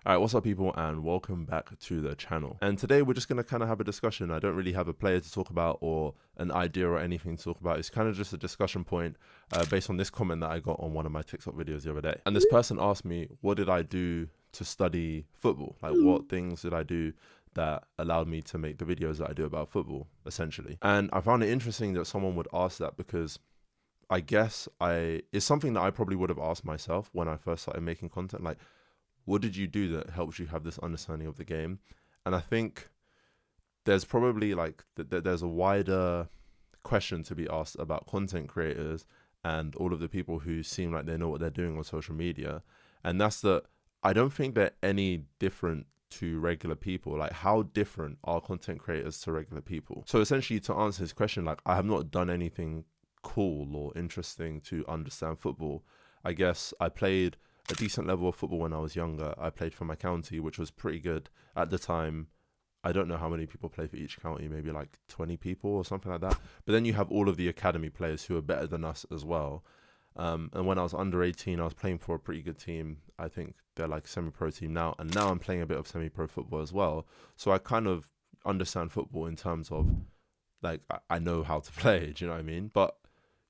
All right, what's up, people, and welcome back to the channel. And today we're just going to kind of have a discussion. I don't really have a player to talk about or an idea or anything to talk about. It's kind of just a discussion point based on this comment that I got on one of my TikTok videos the other day. And this person asked me, what did I do to study football? Like, what things did I do that allowed me to make the videos that I do about football, essentially? And I found it interesting that someone would ask that because I guess it's something that I probably would have asked myself when I first started making content. Like, what did you do that helps you have this understanding of the game? And I think there's probably there's a wider question to be asked about content creators and all of the people who seem like they know what they're doing on social media. And that's that I don't think they're any different to regular people. Like, how different are content creators to regular people? So essentially, to answer his question, like, I have not done anything cool or interesting to understand football. I guess I played a decent level of football when I was younger. I played for my county, which was pretty good at the time. I don't know how many people play for each county, maybe like 20 people or something like that. But then you have all of the academy players who are better than us as well. And when I was under 18, I was playing for a pretty good team. I think they're like semi-pro team now. And now I'm playing a bit of semi-pro football as well. So I kind of understand football in terms of, like, I know how to play, do you know what I mean? But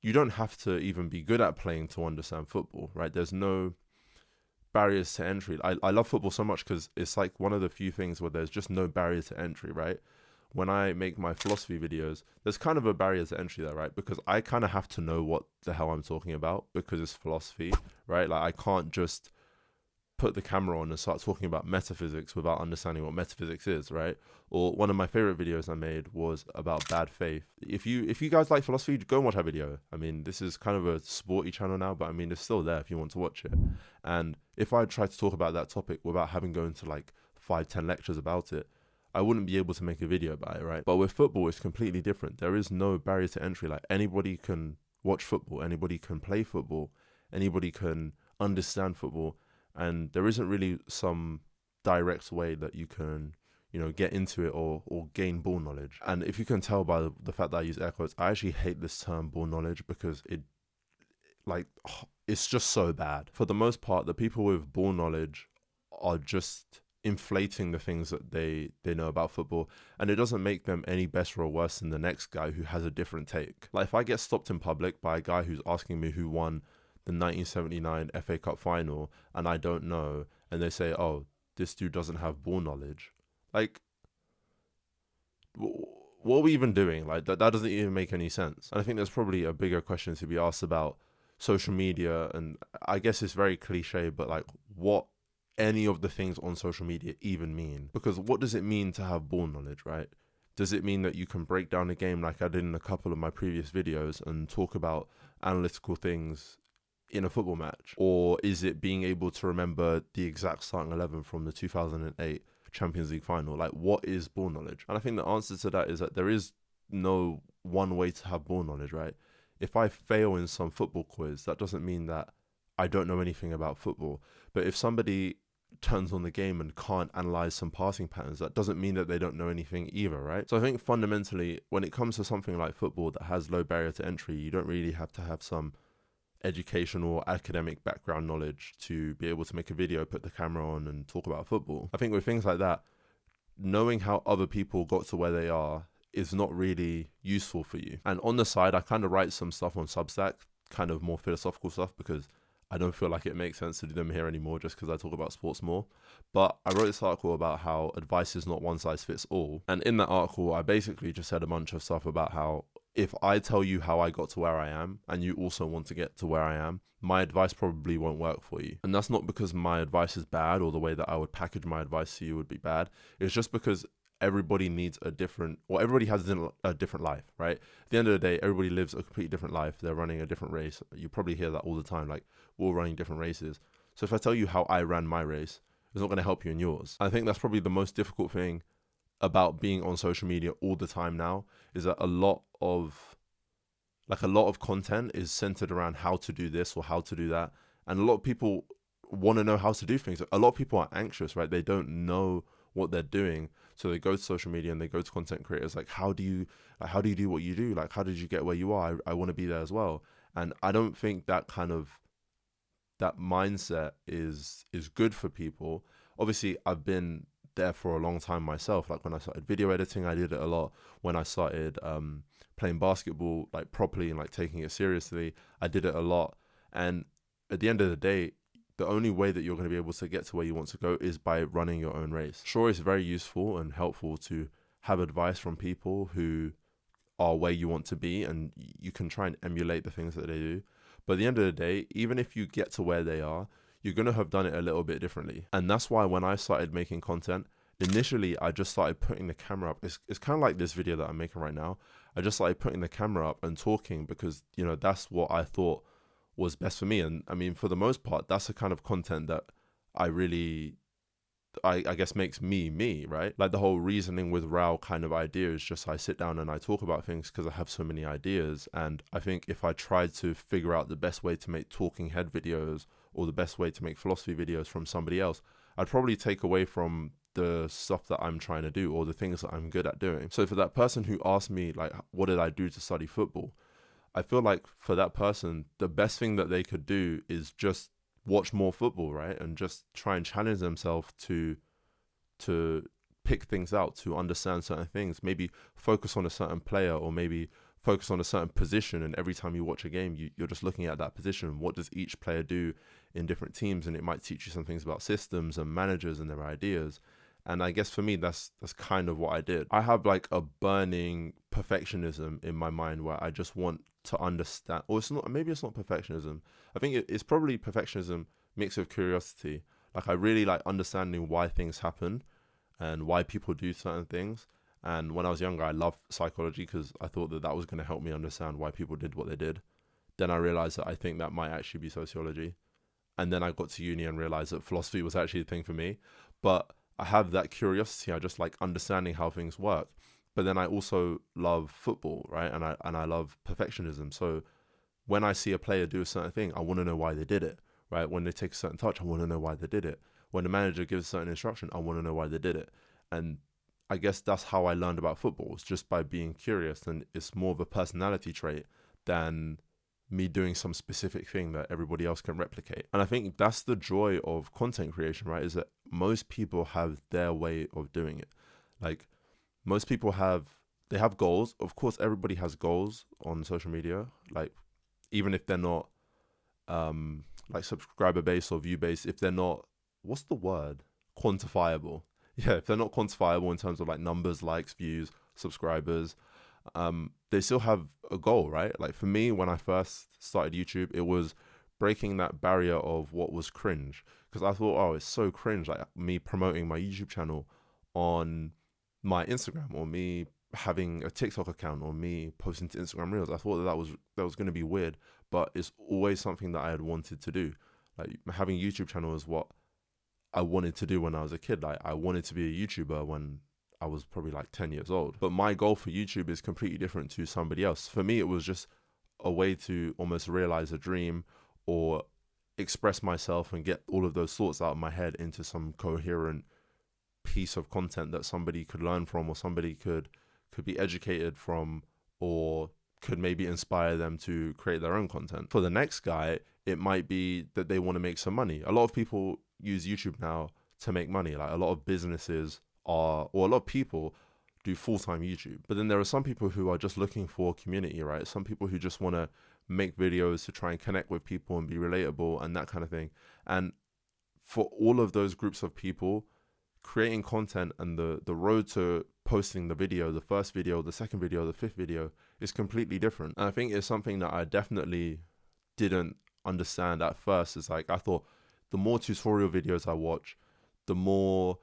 you don't have to even be good at playing to understand football, right? There's no barriers to entry. I love football so much because it's like one of the few things where there's just no barrier to entry, right? When I make my philosophy videos, there's kind of a barrier to entry there, right? Because I kind of have to know what the hell I'm talking about because it's philosophy, right? Like, I can't just put the camera on and start talking about metaphysics without understanding what metaphysics is, right? Or one of my favorite videos I made was about bad faith. If you guys like philosophy, go and watch that video. I mean, this is kind of a sporty channel now, but I mean, it's still there if you want to watch it. And if I try to talk about that topic without having gone to like 5-10 lectures about it, I wouldn't be able to make a video about it, right? But with football, it's completely different. There is no barrier to entry. Like, anybody can watch football, anybody can play football, anybody can understand football, and there isn't really some direct way that you can, get into it or gain ball knowledge. And if you can tell by the fact that I use air quotes, I actually hate this term ball knowledge because it's just so bad. For the most part, the people with ball knowledge are just inflating the things that they know about football, and it doesn't make them any better or worse than the next guy who has a different take. Like, if I get stopped in public by a guy who's asking me who won the 1979 FA Cup final and I don't know, and they say, oh, this dude doesn't have ball knowledge, like, what are we even doing? Like, that doesn't even make any sense. And I think there's probably a bigger question to be asked about social media, and I guess it's very cliche, but like, what any of the things on social media even mean? Because what does it mean to have ball knowledge, right? Does it mean that you can break down a game like I did in a couple of my previous videos and talk about analytical things in a football match? Or is it being able to remember the exact starting 11 from the 2008 Champions League final? Like, what is ball knowledge? And I think the answer to that is that there is no one way to have ball knowledge, right? If I fail in some football quiz, that doesn't mean that I don't know anything about football. But if somebody turns on the game and can't analyze some passing patterns, that doesn't mean that they don't know anything either, right? So I think fundamentally, when it comes to something like football that has low barrier to entry, you don't really have to have some educational or academic background knowledge to be able to make a video, put the camera on and talk about football. I think with things like that, knowing how other people got to where they are is not really useful for you. And on the side, I kind of write some stuff on Substack, kind of more philosophical stuff, because I don't feel like it makes sense to do them here anymore just because I talk about sports more. But I wrote this article about how advice is not one size fits all. And in that article, I basically just said a bunch of stuff about how if I tell you how I got to where I am and you also want to get to where I am, my advice probably won't work for you. And that's not because my advice is bad or the way that I would package my advice to you would be bad. It's just because everybody needs everybody has a different life, right? At the end of the day, everybody lives a completely different life. They're running a different race. You probably hear that all the time, like, we're all running different races. So if I tell you how I ran my race, it's not going to help you in yours. I think that's probably the most difficult thing about being on social media all the time now, is that a lot of content is centered around how to do this or how to do that. And a lot of people want to know how to do things. A lot of people are anxious, right? They don't know what they're doing. So they go to social media and they go to content creators like, how do you do what you do? Like, how did you get where you are? I want to be there as well. And I don't think that mindset is good for people. obviously I've been there for a long time myself. Like when I started video editing, I did it a lot. When I started playing basketball like properly and like taking it seriously, I did it a lot. And at the end of the day, the only way that you're going to be able to get to where you want to go is by running your own race. Sure, it's very useful and helpful to have advice from people who are where you want to be, and you can try and emulate the things that they do. But at the end of the day, even if you get to where they are, you're going to have done it a little bit differently. And that's why when I started making content, initially I just started putting the camera up. It's kind of like this video that I'm making right now. I just started putting the camera up and talking because, you know, that's what I thought was best for me. And I mean, for the most part, that's the kind of content that I really, I guess makes me, right? Like the whole reasoning with Rao kind of idea is just I sit down and I talk about things because I have so many ideas. And I think if I tried to figure out the best way to make talking head videos or the best way to make philosophy videos from somebody else, I'd probably take away from the stuff that I'm trying to do or the things that I'm good at doing. So for that person who asked me, like, what did I do to study football? I feel like for that person, the best thing that they could do is just watch more football, right? And just try and challenge themselves to pick things out, to understand certain things, maybe focus on a certain player or maybe focus on a certain position. And every time you watch a game, you're just looking at that position. What does each player do in different teams? And it might teach you some things about systems and managers and their ideas. And I guess for me, that's kind of what I did. I have like a burning perfectionism in my mind where I just want to understand, or it's not, maybe it's not perfectionism. I think it's probably perfectionism mixed with curiosity. Like I really like understanding why things happen and why people do certain things. And when I was younger, I loved psychology because I thought that that was going to help me understand why people did what they did. Then I realized that I think that might actually be sociology. And then I got to uni and realized that philosophy was actually the thing for me. But I have that curiosity. I just like understanding how things work. But then I also love football, right? And I love perfectionism. So when I see a player do a certain thing, I want to know why they did it, right? When they take a certain touch, I want to know why they did it. When the manager gives a certain instruction, I want to know why they did it. And I guess that's how I learned about football. It's just by being curious, and it's more of a personality trait than me doing some specific thing that everybody else can replicate. And I think that's the joy of content creation, right? Is that most people have their way of doing it. Like most people they have goals. Of course, everybody has goals on social media. Like even if they're not like subscriber based or view based, if they're not, what's the word? Quantifiable. Yeah, if they're not quantifiable in terms of like numbers, likes, views, subscribers, they still have a goal, right? Like for me, when I first started YouTube, it was breaking that barrier of what was cringe. Because I thought, oh, it's so cringe, like me promoting my YouTube channel on my Instagram or me having a TikTok account or me posting to Instagram Reels. I thought that was going to be weird, but it's always something that I had wanted to do. Like having a YouTube channel is what I wanted to do when I was a kid. Like I wanted to be a YouTuber when I was probably like 10 years old. But my goal for YouTube is completely different to somebody else. For me, it was just a way to almost realize a dream or express myself and get all of those thoughts out of my head into some coherent piece of content that somebody could learn from, or somebody could be educated from, or could maybe inspire them to create their own content. For the next guy, it might be that they want to make some money. A lot of people use YouTube now to make money. Like a lot of businesses or a lot of people do full-time YouTube. But then there are some people who are just looking for community, right? Some people who just want to make videos to try and connect with people and be relatable and that kind of thing. And for all of those groups of people, creating content and the road to posting the video, the first video, the second video, the fifth video is completely different. And I think it's something that I definitely didn't understand at first. It's like I thought the more tutorial videos I watch, the more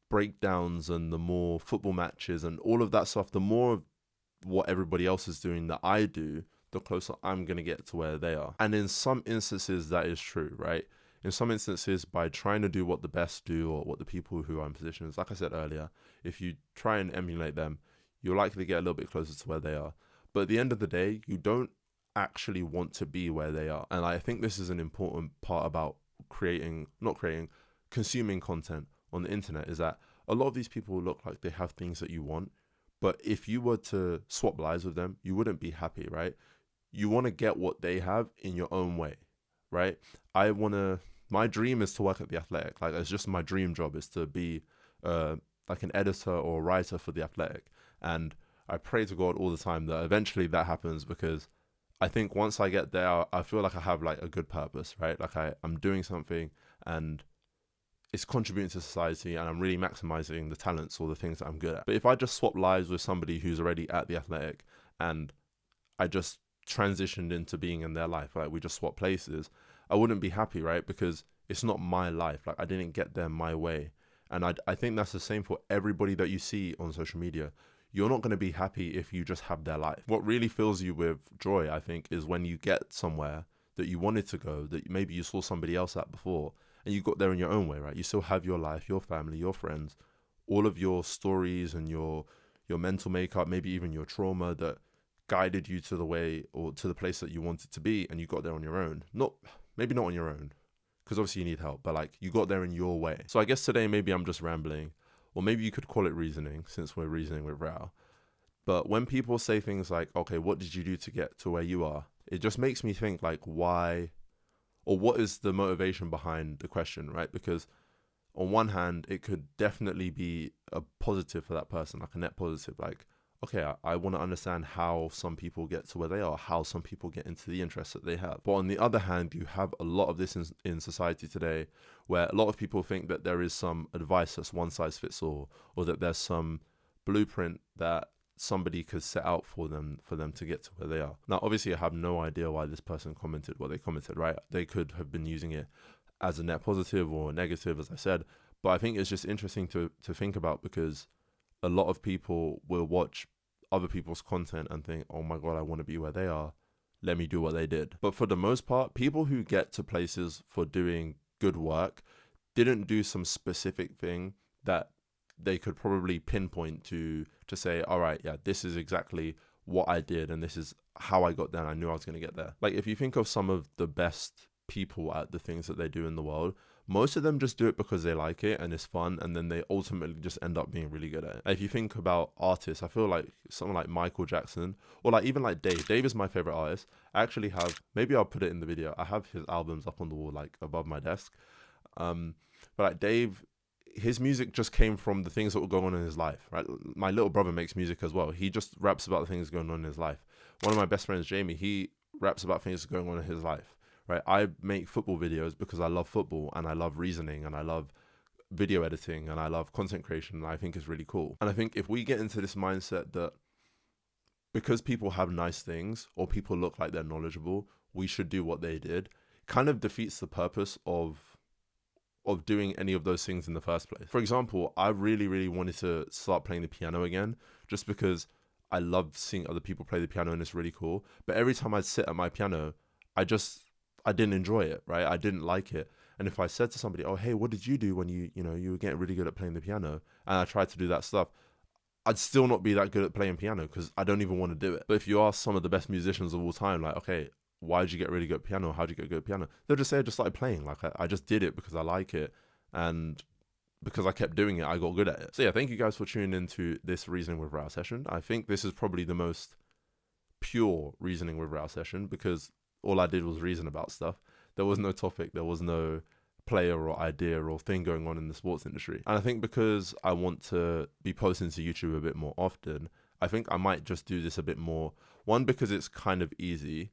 breakdowns and the more football matches and all of that stuff, the more of what everybody else is doing that I do, the closer I'm going to get to where they are. And in some instances that is true, right? In some instances, by trying to do what the best do or what the people who are in positions, like I said earlier, if you try and emulate them, you're likely to get a little bit closer to where they are. But at the end of the day, you don't actually want to be where they are. And I think this is an important part about consuming content on the internet, is that a lot of these people look like they have things that you want. But if you were to swap lives with them, you wouldn't be happy, right? You want to get what they have in your own way, right? my dream is to work at The Athletic. Like, it's just my dream job is to be like an editor or a writer for The Athletic. And I pray to God all the time that eventually that happens, because I think once I get there, I feel like I have like a good purpose, right? Like I'm doing something and it's contributing to society, and I'm really maximizing the talents or the things that I'm good at. But if I just swap lives with somebody who's already at The Athletic and I just transitioned into being in their life, like we just swap places, I wouldn't be happy, right? Because it's not my life. Like, I didn't get there my way. And I think that's the same for everybody that you see on social media. You're not going to be happy if you just have their life. What really fills you with joy, I think, is when you get somewhere that you wanted to go, that maybe you saw somebody else at before, and you got there in your own way, right? You still have your life, your family, your friends, all of your stories and your mental makeup, maybe even your trauma that guided you to the way or to the place that you wanted to be, and you got there on your own. Maybe not on your own, because obviously you need help, but like you got there in your way. So I guess today maybe I'm just rambling, or maybe you could call it reasoning, since we're reasoning with Rao. But when people say things like, okay, what did you do to get to where you are? It just makes me think, like, why, or what is the motivation behind the question, right? Because on one hand, it could definitely be a positive for that person, like a net positive. Like, okay, I want to understand how some people get to where they are, how some people get into the interests that they have. But on the other hand, you have a lot of this in society today, where a lot of people think that there is some advice that's one size fits all, or that there's some blueprint that somebody could set out for them to get to where they are. Now, obviously, I have no idea why this person commented what they commented, right? They could have been using it as a net positive or a negative, as I said. But I think it's just interesting to think about, because a lot of people will watch other people's content and think, oh my God, I want to be where they are. Let me do what they did. But for the most part, people who get to places for doing good work didn't do some specific thing that they could probably pinpoint to say, all right, yeah, this is exactly what I did, and this is how I got there, and I knew I was going to get there. Like, if you think of some of the best people at the things that they do in the world, most of them just do it because they like it and it's fun, and then they ultimately just end up being really good at it. If you think about artists, I feel like someone like Michael Jackson, or like even like Dave is my favorite artist. I actually have, maybe I'll put it in the video, I have his albums up on the wall, like above my desk. But like Dave, his music just came from the things that were going on in his life, right? My little brother makes music as well. He just raps about the things going on in his life. One of my best friends, Jamie, he raps about things going on in his life, right? I make football videos because I love football, and I love reasoning, and I love video editing, and I love content creation, and I think it's really cool. And I think if we get into this mindset that because people have nice things or people look like they're knowledgeable, we should do what they did, kind of defeats the purpose of doing any of those things in the first place. For example, I really, really wanted to start playing the piano again, just because I loved seeing other people play the piano and it's really cool. But every time I'd sit at my piano, I didn't enjoy it, right? I didn't like it. And if I said to somebody, oh, hey, what did you do when you were getting really good at playing the piano? And I tried to do that stuff, I'd still not be that good at playing piano because I don't even want to do it. But if you ask some of the best musicians of all time, like, okay, why did you get really good at piano? How did you get good at piano? They'll just say I just started playing. Like, I just did it because I like it. And because I kept doing it, I got good at it. So yeah, thank you guys for tuning into this Reasoning with Rao session. I think this is probably the most pure Reasoning with Rao session, because all I did was reason about stuff. There was no topic. There was no player or idea or thing going on in the sports industry. And I think because I want to be posting to YouTube a bit more often, I think I might just do this a bit more. One, because it's kind of easy.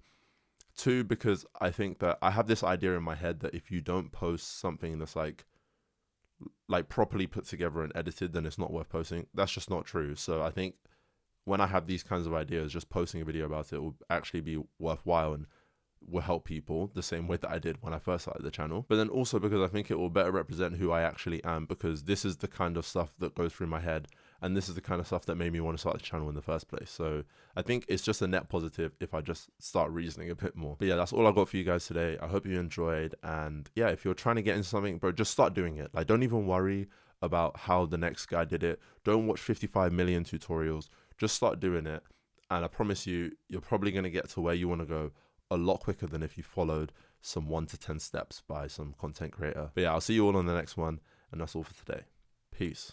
Two, because I think that I have this idea in my head that if you don't post something that's like properly put together and edited, then it's not worth posting. That's just not true. So I think when I have these kinds of ideas, just posting a video about it will actually be worthwhile and will help people the same way that I did when I first started the channel. But then also because I think it will better represent who I actually am, because this is the kind of stuff that goes through my head, and this is the kind of stuff that made me want to start the channel in the first place. So I think it's just a net positive if I just start reasoning a bit more. But yeah, that's all I got for you guys today. I hope you enjoyed. And yeah, if you're trying to get into something, bro, just start doing it. Like, don't even worry about how the next guy did it. Don't watch 55 million tutorials. Just start doing it. And I promise you, you're probably going to get to where you want to go a lot quicker than if you followed some 1 to 10 steps by some content creator. But yeah, I'll see you all on the next one. And that's all for today. Peace.